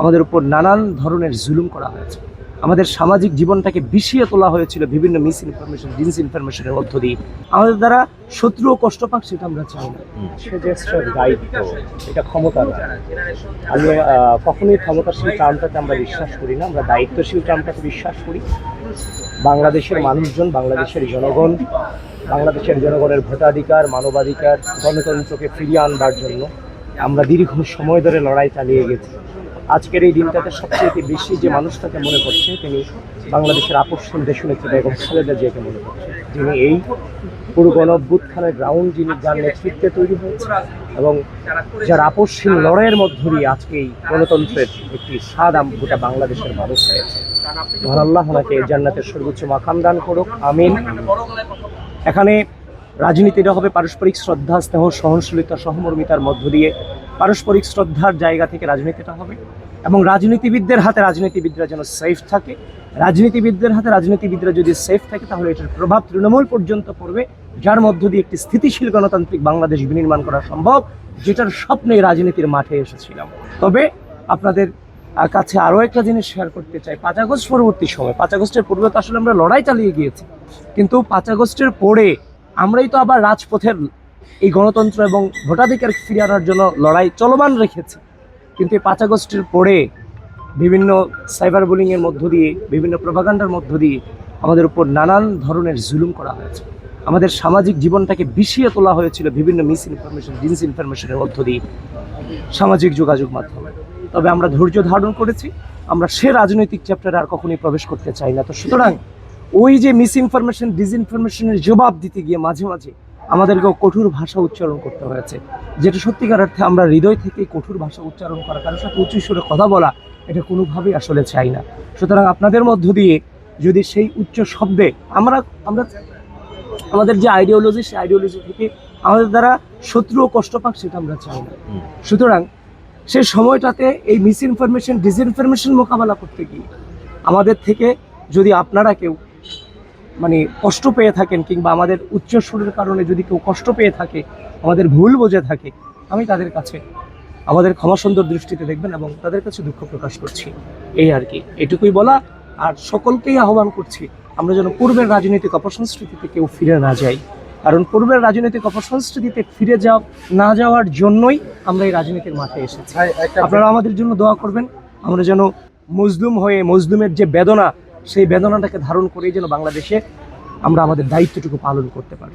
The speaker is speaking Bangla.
আমাদের উপর নানান ধরনের জুলুম করা হয়েছে। আমাদের সামাজিক জীবনটাকে বিষিয়ে তোলা হয়েছিল বিভিন্ন মিস ইনফরমেশন, ডিসইনফরমেশনের মধ্য দিয়ে। আমাদের দ্বারা শত্রু ও কষ্ট পাক সেটা আমরা চাই না। সে যে দায়িত্ব, এটা ক্ষমতা না। আমি কখনোই ক্ষমতাশীল টার্মটাকে আমরা বিশ্বাস করি না, আমরা দায়িত্বশীল টার্মটাকে বিশ্বাস করি। বাংলাদেশের মানুষজন, বাংলাদেশের জনগণ, বাংলাদেশের জনগণের ভোটাধিকার, মানবাধিকার, গণতন্ত্রকে ফিরিয়ে আনবার জন্য আমরা দীর্ঘ সময় ধরে লড়াই চালিয়ে গেছি। আজকের এই দিনটাতে সবচেয়ে বেশি যে মানুষটাকে মনে করছে তিনি বাংলাদেশের আপসহীন দেশনেত্রী বেগম খালেদা জিয়াকে মনে করছে, যিনি এই পুরো গণঅভ্যুত্থানের গ্রাউন্ড যার নেতৃত্বে তৈরি হয়েছে এবং যার আপসহীন লড়াইয়ের মধ্য দিয়ে আজকে এই গণতন্ত্রের একটি স্বাদ গোটা বাংলাদেশের মানুষ পেয়েছে। মহান আল্লাহ ওনাকে জান্নাতের সর্বোচ্চ মাকাম দান করুক, আমিন। এখানে রাজনীতিটা হবে পারস্পরিক শ্রদ্ধা, স্নেহ, সহনশীলতা, সহমর্মিতার মধ্য দিয়ে। পারস্পরিক শ্রদ্ধার জায়গা থেকে রাজনীতিটা হবে এবং রাজনীতিবিদদের হাতে রাজনীতিবিদরা যেন সেফ থাকে। রাজনীতিবিদদের হাতে রাজনীতিবিদরা যদি সেফ থাকে তাহলে এটার প্রভাব তৃণমূল পর্যন্ত পড়বে, যার মধ্য দিয়ে একটি স্থিতিশীল গণতান্ত্রিক বাংলাদেশ বিনির্মাণ করা সম্ভব, যেটার স্বপ্নে রাজনীতির মাঠে এসেছিলাম। তবে আপনাদের কাছে আরও একটা জিনিস শেয়ার করতে চাই। 5 আগস্ট পরবর্তী সময়, 5 আগস্টের পূর্বে তো আসলে আমরা লড়াই চালিয়ে গিয়েছি, কিন্তু 5 আগস্টের পরে আমরাই তো আবার রাজপথের এই গণতন্ত্র এবং ভোটাধিকার ফিরিয়ে আনার জন্য লড়াই চলমান রেখেছি। কিন্তু এই 5 আগস্টের পরে বিভিন্ন সাইবার বুলিংয়ের মধ্য দিয়ে, বিভিন্ন প্রোপাগান্ডার মধ্য দিয়ে আমাদের উপর নানান ধরনের জুলুম করা হয়েছে। আমাদের সামাজিক জীবনটাকে বিষিয়ে তোলা হয়েছিল বিভিন্ন মিস ইনফরমেশন, ডিসইনফরমেশনের মধ্য দিয়ে, সামাজিক যোগাযোগ মাধ্যমে। তবে আমরা ধৈর্য ধারণ করেছি, আমরা সে রাজনৈতিক চ্যাপ্টারে আর কখনোই প্রবেশ করতে চাই না। তো সুতরাং ওই যে মিস ইনফরমেশন, ডিসইনফরমেশনের জবাব দিতে গিয়ে মাঝে মাঝে আমাদেরকেও কঠোর ভাষা উচ্চারণ করতে হয়েছে, যেটা সত্যিকার অর্থে আমরা হৃদয় থেকে কঠোর ভাষা উচ্চারণ করা, কারোর সাথে উচ্চ সুরে কথা বলা, এটা কোনোভাবেই আসলে চাই না। সুতরাং আপনাদের মধ্য দিয়ে যদি সেই উচ্চ শব্দে আমরা আমাদের যে আইডিওলজি, সেই আইডিওলজি থেকে আমাদের দ্বারা শত্রু ও কষ্ট পাক সেটা আমরা চাই না। সুতরাং সেই সময়টাতে এই মিস ইনফরমেশন, ডিসইনফরমেশন মোকাবেলা করতে গিয়ে আমাদের থেকে যদি আপনারা কেউ কষ্ট পেয়ে থাকেন, কিংবা আমাদের উচ্চ সুরের কারণে যদি কেউ কষ্ট পেয়ে থাকে, আমাদের ভুল বোঝে থাকে, আমি তাদের কাছে আমাদের ক্ষমা সুন্দর দৃষ্টিতে দেখবেন এবং তাদের কাছে দুঃখ প্রকাশ করছি। এই আর কি, এটুকুই বলা। আর সকলকেই আহ্বান করছি আমরা যেন পূর্বের রাজনৈতিক অপসংস্কৃতিতে কেউ ফিরে না যাই, কারণ পূর্বের রাজনৈতিক অপসংস্কৃতিতে ফিরে না যাওয়ার জন্যই আমরা এই রাজনীতির মাঠে এসেছি। আপনারা আমাদের জন্য দোয়া করবেন, আমরা যেন মজলুম হয়ে, মজলুমের যে বেদনা, সেই বেদনাটাকে ধারণ করেই যেন বাংলাদেশে আমরা আমাদের দায়িত্বটুকু পালন করতে পারি।